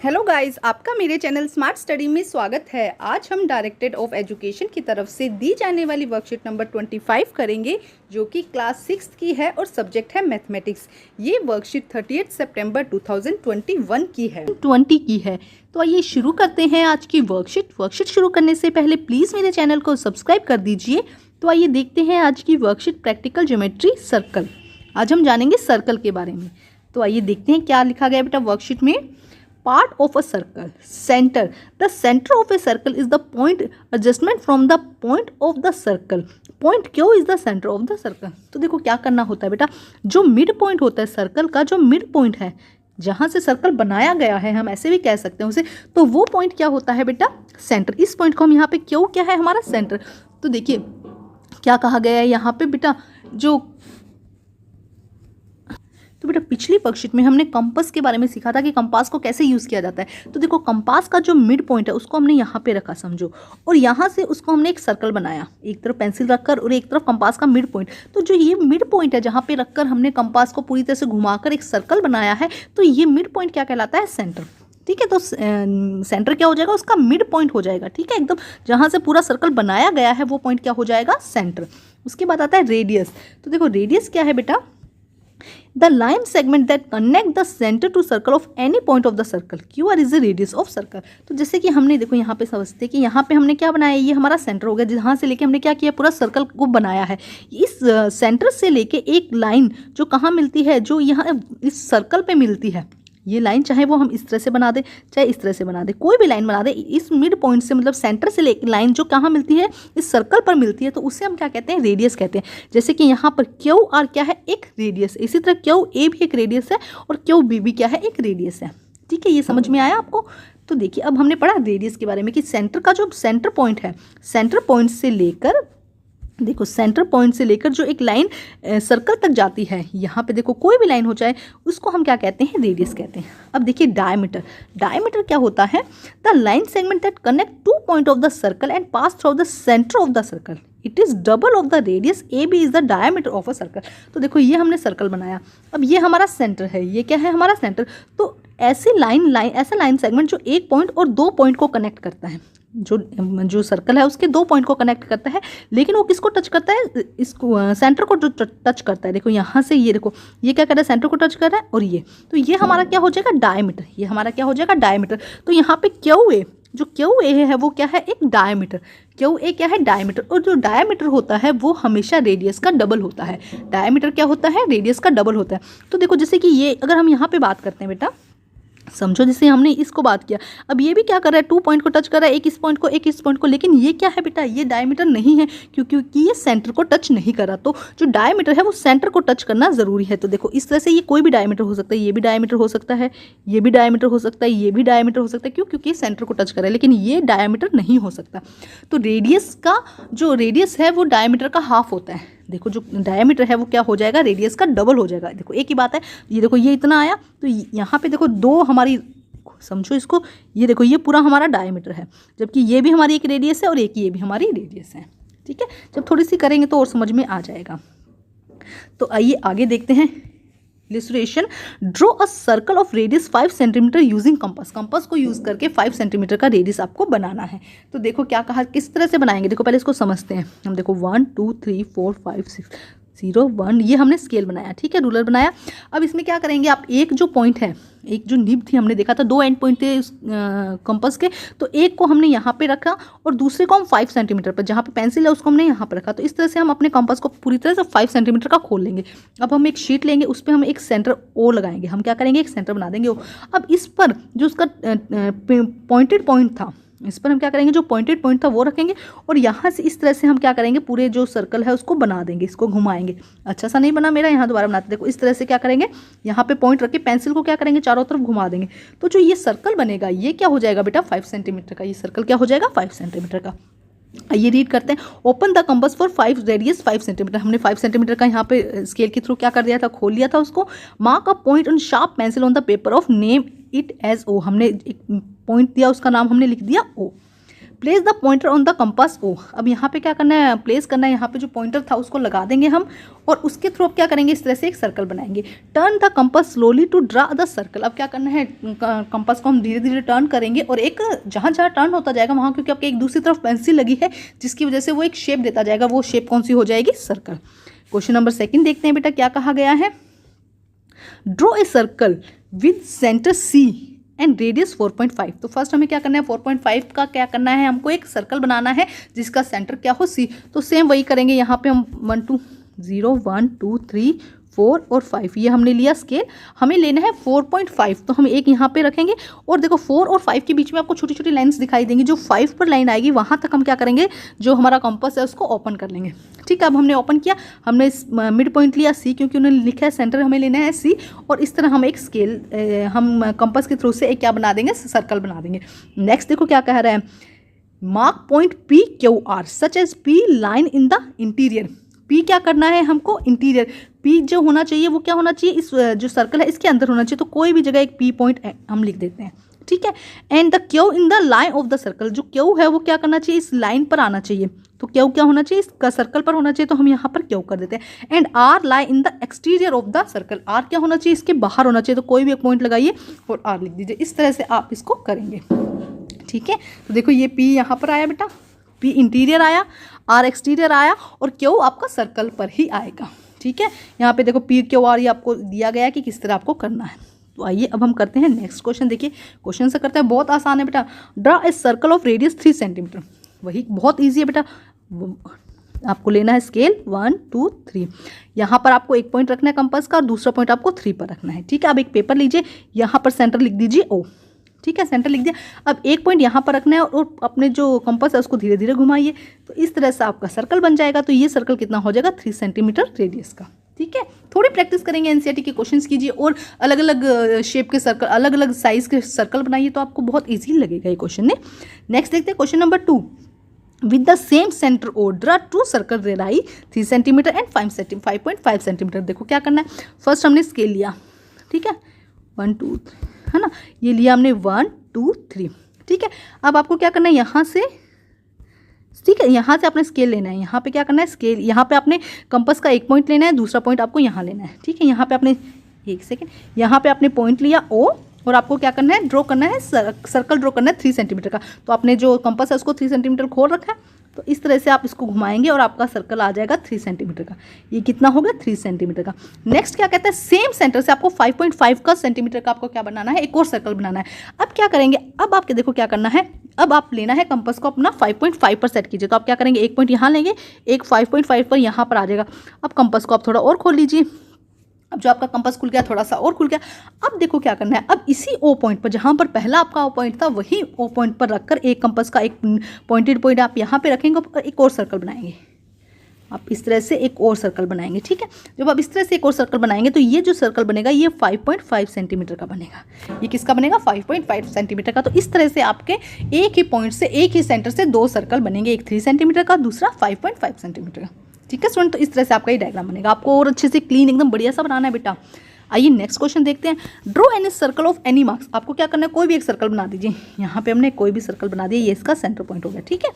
Hello guys, आपका मेरे channel smart study में स्वागत है। आज हम डायरेक्टरेट ऑफ एजुकेशन की तरफ से दी जाने वाली वर्कशीट नंबर 25 करेंगे, जो कि क्लास 6 की है और सब्जेक्ट है मैथमेटिक्स। ये वर्कशीट 30 सितंबर 2021 की है 20 की है। तो आइए शुरू करते हैं आज की वर्कशीट शुरू करने से पहले प्लीज़ मेरे चैनल को सब्सक्राइब कर दीजिए। तो आइए देखते हैं आज की वर्कशीट प्रैक्टिकल ज्योमेट्री सर्कल। आज हम जानेंगे सर्कल के बारे में। तो आइए देखते हैं क्या लिखा गया बेटा वर्कशीट में। Part of a circle, center. The center of a circle is the point adjustment from the point of the circle. Point Q is the center of the circle. तो देखो क्या करना होता है बेटा, जो मिड पॉइंट होता है सर्कल का, जो मिड पॉइंट है जहाँ से सर्कल बनाया गया है, हम ऐसे भी कह सकते हैं उसे, तो वो पॉइंट क्या होता है बेटा, सेंटर। इस पॉइंट को हम यहाँ पे क्यों क्या है हमारा सेंटर। तो देखिए क्या कहा गया है यहाँ पे बेटा, तो बेटा पिछली वर्कशीट में हमने कंपास के बारे में सीखा था कि कंपास को कैसे यूज़ किया जाता है। तो देखो कंपास का जो मिड पॉइंट है उसको हमने यहाँ पे रखा समझो, और यहाँ से उसको हमने एक सर्कल बनाया, एक तरफ पेंसिल रखकर और एक तरफ कंपास का मिड पॉइंट। तो जो ये मिड पॉइंट है जहाँ पे रखकर हमने कंपास को पूरी तरह से घुमाकर एक सर्कल बनाया है, तो ये मिड पॉइंट क्या कहलाता है, सेंटर। ठीक है, तो सेंटर क्या हो जाएगा, उसका मिड पॉइंट हो जाएगा। ठीक है, एकदम जहाँ से पूरा सर्कल बनाया गया है वो पॉइंट क्या हो जाएगा, सेंटर। उसके बाद आता है रेडियस। तो देखो रेडियस क्या है बेटा, the line segment that connect the center to circle of any point of the circle, QR is the radius of circle। तो जैसे कि हमने देखो यहाँ पे समझते हैं कि यहाँ पे हमने क्या बनाया, ये हमारा सेंटर हो गया, जहाँ से लेके हमने क्या किया, पूरा सर्कल को बनाया है। इस सेंटर से लेके एक लाइन जो कहाँ मिलती है, जो यहाँ इस सर्कल पे मिलती है, ये लाइन चाहे वो हम इस तरह से बना दें चाहे इस तरह से बना दें, कोई भी लाइन बना दें, इस मिड पॉइंट से मतलब सेंटर से लेकर लाइन जो कहाँ मिलती है, इस सर्कल पर मिलती है, तो उसे हम क्या कहते हैं, रेडियस कहते हैं। जैसे कि यहाँ पर क्यू आर क्या है, एक रेडियस। इसी तरह क्यू ए भी एक रेडियस है और क्यू बी भी क्या है, एक रेडियस है। ठीक है, ये समझ में आया आपको। तो देखिए अब हमने पढ़ा रेडियस के बारे में कि सेंटर का जो सेंटर पॉइंट है, सेंटर पॉइंट से लेकर देखो सेंटर पॉइंट से लेकर जो एक लाइन सर्कल तक जाती है, यहाँ पे देखो कोई भी लाइन हो जाए, उसको हम क्या कहते हैं, रेडियस कहते हैं। अब देखिए डायमीटर। डायमीटर क्या होता है, the line segment that connect two point of the circle and pass through the centre of the circle, it is double of the radius A B is the diameter of a circle. तो देखो ये हमने circle बनाया, अब ये हमारा centre है, ये क्या है हमारा सेंटर। तो ऐसा लाइन सेगमेंट जो एक पॉइंट और दो पॉइंट को कनेक्ट करता है, जो सर्कल है उसके दो पॉइंट को कनेक्ट करता है, लेकिन वो किसको टच करता है, इसको सेंटर को जो टच करता है। देखो यहाँ से ये देखो ये क्या कर रहा है, सेंटर को टच कर रहा है, और ये तो ये हमारा क्या हो जाएगा, डायमीटर। ये हमारा क्या हो जाएगा, डायमीटर। तो यहाँ पे क्यू ए, जो क्यू ए है वो क्या है, एक डायमीटर। क्यू ए क्या है, डायमीटर। और जो डायमीटर होता है वो हमेशा रेडियस का डबल होता है। डायमीटर क्या होता है, रेडियस का डबल होता है। तो देखो जैसे कि ये अगर हम यहाँ पे बात करते हैं बेटा, समझो जैसे हमने इसको बात किया, अब ये भी क्या कर रहा है, टू पॉइंट को टच कर रहा है, एक इस पॉइंट को एक इस पॉइंट को, लेकिन ये क्या है बेटा, ये डायमीटर नहीं है, क्योंकि ये सेंटर को टच नहीं कर रहा। तो जो डायमीटर है वो सेंटर को टच करना ज़रूरी है। तो देखो इस तरह से ये कोई भी डायमीटर हो सकता है, ये भी डायमीटर हो सकता है, ये भी डायमीटर हो सकता है, ये भी डायमीटर हो सकता है, क्यों, क्योंकि सेंटर को टच कर रहा है, लेकिन ये डायमीटर नहीं हो सकता। तो रेडियस का जो रेडियस है वो डायमीटर का हाफ होता है। देखो जो डायमीटर है वो क्या हो जाएगा, रेडियस का डबल हो जाएगा। देखो एक ही बात है, ये देखो ये इतना आया, तो यहाँ पे देखो दो हमारी, समझो इसको, ये देखो ये पूरा हमारा डायमीटर है, जबकि ये भी हमारी एक रेडियस है और एक ये भी हमारी रेडियस है। ठीक है, जब थोड़ी सी करेंगे तो और समझ में आ जाएगा। तो आइए आगे देखते हैं illustration. Draw a circle of radius 5 centimetre using compass. Compass को यूज़ करके 5 सेंटीमीटर का रेडियस आपको बनाना है। तो देखो क्या कहा, किस तरह से बनाएंगे, देखो पहले इसको समझते हैं हम। देखो 1 2 3 4 5 6 0 1, ये हमने स्केल बनाया, ठीक है, रूलर बनाया। अब इसमें क्या करेंगे आप, एक जो पॉइंट है, एक जो निब थी, हमने देखा था दो एंड पॉइंट थे कंपास के, तो एक को हमने यहाँ पे रखा और दूसरे को हम 5 सेंटीमीटर पर, जहाँ पे पेंसिल है उसको हमने यहाँ पर रखा। तो इस तरह से हम अपने कंपास को पूरी तरह से 5 सेंटीमीटर का खोल लेंगे। अब हम एक शीट लेंगे, उस पर हम एक सेंटर ओ लगाएंगे, हम क्या करेंगे, एक सेंटर बना देंगे ओ। अब इस पर जो उसका पॉइंटेड पॉइंट था, इस पर हम क्या करेंगे, जो पॉइंटेड पॉइंट था वो रखेंगे, और यहाँ से इस तरह से हम क्या करेंगे, पूरे जो सर्कल है उसको बना देंगे, इसको घुमाएंगे। अच्छा सा नहीं बना मेरा, यहाँ दोबारा बनाते। देखो इस तरह से क्या करेंगे, यहाँ पे पॉइंट रख के पेंसिल को क्या करेंगे, चारों तरफ घुमा देंगे। तो जो ये सर्कल बनेगा ये क्या हो जाएगा बेटा, 5 सेंटीमीटर का। ये सर्कल क्या हो जाएगा, 5 सेंटीमीटर का। ये रीड करते हैं, open the compass for 5 radius 5 centimetre. हमने 5 सेंटीमीटर का यहाँ पे स्केल के थ्रू क्या कर दिया था, खोल लिया था उसको। Mark a point on sharp pencil on the paper of, name it as O. हमने एक पॉइंट दिया, उसका नाम हमने लिख दिया O. Place the pointer on the compass O. अब यहाँ पे क्या करना है, प्लेस करना है, यहाँ पे जो पॉइंटर था उसको लगा देंगे हम और उसके थ्रू अब क्या करेंगे, इस तरह से एक सर्कल बनाएंगे। Turn the compass slowly to draw the circle. अब क्या करना है, कंपास को हम धीरे धीरे टर्न करेंगे और एक जहाँ जहाँ टर्न होता जाएगा वहाँ, क्योंकि आपके एक दूसरी तरफ पेंसिल लगी है जिसकी वजह से वो एक शेप देता जाएगा, वो शेप कौन सी हो जाएगी, सर्कल। क्वेश्चन नंबर 2 देखते हैं बेटा क्या कहा गया है। Draw a circle with centre C and radius 4.5। तो फर्स्ट हमें क्या करना है, 4.5 का क्या करना है, हमको एक सर्कल बनाना है जिसका सेंटर क्या हो, सी। तो सेम वही करेंगे, यहाँ पे हम 1 2 0 1 2 3 4 और 5 ये हमने लिया स्केल, हमें लेना है 4.5। तो हम एक यहाँ पे रखेंगे और देखो 4 और 5 के बीच में आपको छोटी छोटी लाइंस दिखाई देंगी। जो 5 पर लाइन आएगी वहाँ तक हम क्या करेंगे, जो हमारा कंपास है उसको ओपन कर लेंगे। ठीक है, अब हमने ओपन किया, हमने मिड पॉइंट लिया सी, क्योंकि उन्होंने लिखा है सेंटर हमें लेना है सी, और इस तरह हम एक स्केल हम कंपास के थ्रू से एक क्या बना देंगे, सर्कल बना देंगे। नेक्स्ट देखो क्या कह रहा है, mark point P Q R such as P line in the interior. पी क्या करना है हमको, इंटीरियर। पी जो होना चाहिए वो क्या होना चाहिए, इस जो सर्कल है इसके अंदर होना चाहिए। तो कोई भी जगह एक पी पॉइंट हम लिख देते हैं। ठीक है, and the Q in the line of the circle. जो क्यू है वो क्या करना चाहिए, इस लाइन पर आना चाहिए। तो क्यू क्या होना चाहिए, इसका सर्कल पर होना चाहिए, तो हम यहाँ पर क्यू कर देते हैं। And R lie in the exterior of the circle. R क्या होना चाहिए, इसके बाहर होना चाहिए। तो कोई भी एक पॉइंट लगाइए और आर लिख दीजिए। इस तरह से आप इसको करेंगे। ठीक है, तो देखो ये पी यहाँ पर आया बेटा, पी इंटीरियर आया, आर एक्सटीरियर आया और क्यू आपका सर्कल पर ही आएगा। ठीक है, यहाँ पे देखो पी क्यू आर ये आपको दिया गया है कि किस तरह आपको करना है। तो आइए अब हम करते हैं नेक्स्ट क्वेश्चन। देखिए क्वेश्चन से करते हैं, बहुत आसान है बेटा। Draw a circle of radius 3 centimetre. वही बहुत ईजी है बेटा, आपको लेना है स्केल 1 2 3। यहाँ पर आपको एक पॉइंट रखना है कंपास का और दूसरा पॉइंट आपको 3 पर रखना है। ठीक है, अब एक पेपर लीजिए, यहाँ पर सेंटर लिख दीजिए ओ। ठीक है, सेंटर लिख दिया। अब एक पॉइंट यहाँ पर रखना है और अपने जो कंपास है उसको धीरे धीरे घुमाइए, तो इस तरह से आपका सर्कल बन जाएगा। तो ये सर्कल कितना हो जाएगा, 3 सेंटीमीटर रेडियस का। ठीक है, थोड़ी प्रैक्टिस करेंगे, एनसीईआरटी के क्वेश्चंस कीजिए और अलग अलग शेप के सर्कल, अलग अलग साइज के सर्कल बनाइए, तो आपको बहुत ईजी लगेगा ये क्वेश्चन ने। नेक्स्ट देखते हैं question number 2। With the same centre O draw 2 circle radii 3 centimetre and 5.5 centimetre. देखो क्या करना है, फर्स्ट हमने स्केल लिया। ठीक है, 1 2 है ना, ये लिया हमने 1 2 3। ठीक है, अब आपको क्या करना है, यहाँ से, ठीक है, यहाँ से आपने स्केल लेना है। यहाँ पे क्या करना है, स्केल, यहाँ पे आपने कंपास का एक पॉइंट लेना है, दूसरा पॉइंट आपको यहाँ लेना है। ठीक है, यहाँ पे आपने एक सेकेंड, यहाँ पे आपने पॉइंट लिया ओ और आपको क्या करना है, ड्रॉ करना है, सर्कल ड्रॉ करना है 3 सेंटीमीटर का। तो आपने जो कंपास है उसको 3 सेंटीमीटर खोल रखा है, तो इस तरह से आप इसको घुमाएंगे और आपका सर्कल आ जाएगा 3 सेंटीमीटर का। ये कितना होगा, 3 सेंटीमीटर का। नेक्स्ट क्या कहते हैं, सेम सेंटर से आपको 5.5 का सेंटीमीटर का आपको क्या बनाना है, एक और सर्कल बनाना है। अब क्या करेंगे, अब आपके देखो क्या करना है, अब आप लेना है कंपास को अपना 5.5 पर सेट कीजिए। तो आप क्या करेंगे, एक पॉइंट यहाँ लेंगे, एक 5.5 पर यहाँ पर आ जाएगा। अब कंपास को आप थोड़ा और खोल लीजिए। अब जो आपका कंपास खुल गया, थोड़ा सा और खुल गया। अब देखो क्या करना है, अब इसी ओ पॉइंट पर, जहाँ पर पहला आपका ओ पॉइंट था, वही ओ पॉइंट पर रखकर एक कंपास का एक पॉइंटेड पॉइंट आप यहाँ पे रखेंगे और एक और सर्कल बनाएंगे। आप इस तरह से एक और सर्कल बनाएंगे। ठीक है, जब आप इस तरह से एक और सर्कल बनाएंगे तो ये जो सर्कल बनेगा ये 5.5 सेंटीमीटर का बनेगा। ये किसका बनेगा, 5.5 सेंटीमीटर का। तो इस तरह से आपके एक ही पॉइंट से, एक ही सेंटर से 2 सर्कल बनेंगे, एक 3 सेंटीमीटर का, दूसरा 5.5 सेंटीमीटर का। ठीक है स्टूडेंट, तो इस तरह से आपका ये डायग्राम बनेगा। आपको और अच्छे से क्लीन एकदम बढ़िया सा बनाना है बेटा। आइए नेक्स्ट क्वेश्चन देखते हैं। Draw any circle of any marks. आपको क्या करना है, कोई भी एक सर्कल बना दीजिए। यहाँ पे हमने कोई भी सर्कल बना दिया, ये इसका सेंटर पॉइंट हो गया। ठीक है,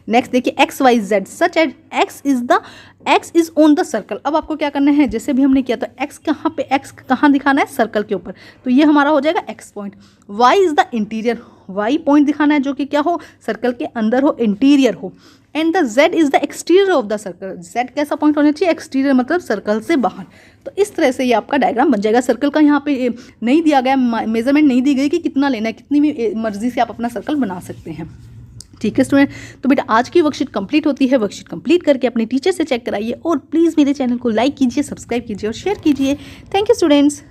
नेक्स्ट देखिए, X Y Z such as X is on the circle. अब आपको क्या करना है, जैसे भी हमने किया तो एक्स कहाँ पे, एक्स कहाँ दिखाना है, सर्कल के ऊपर। तो ये हमारा हो जाएगा X point. Y is the interior, Y point दिखाना है जो कि क्या हो, सर्कल के अंदर हो, इंटीरियर हो। And the Z is the exterior of the circle. Z कैसा पॉइंट होना चाहिए, एक्सटीरियर मतलब सर्कल से बाहर। तो इस तरह से ये आपका डायग्राम बन जाएगा। सर्कल का यहाँ पे नहीं दिया गया, मेजरमेंट नहीं दी गई कि कितना लेना है, कितनी भी मर्जी से आप अपना सर्कल बना सकते हैं। ठीक है स्टूडेंट, तो बेटा आज की वर्कशीट कंप्लीट होती है। वर्कशीट कंप्लीट करके अपने टीचर से चेक कराइए और प्लीज़ मेरे चैनल को लाइक कीजिए, सब्सक्राइब कीजिए और शेयर कीजिए। Thank you students.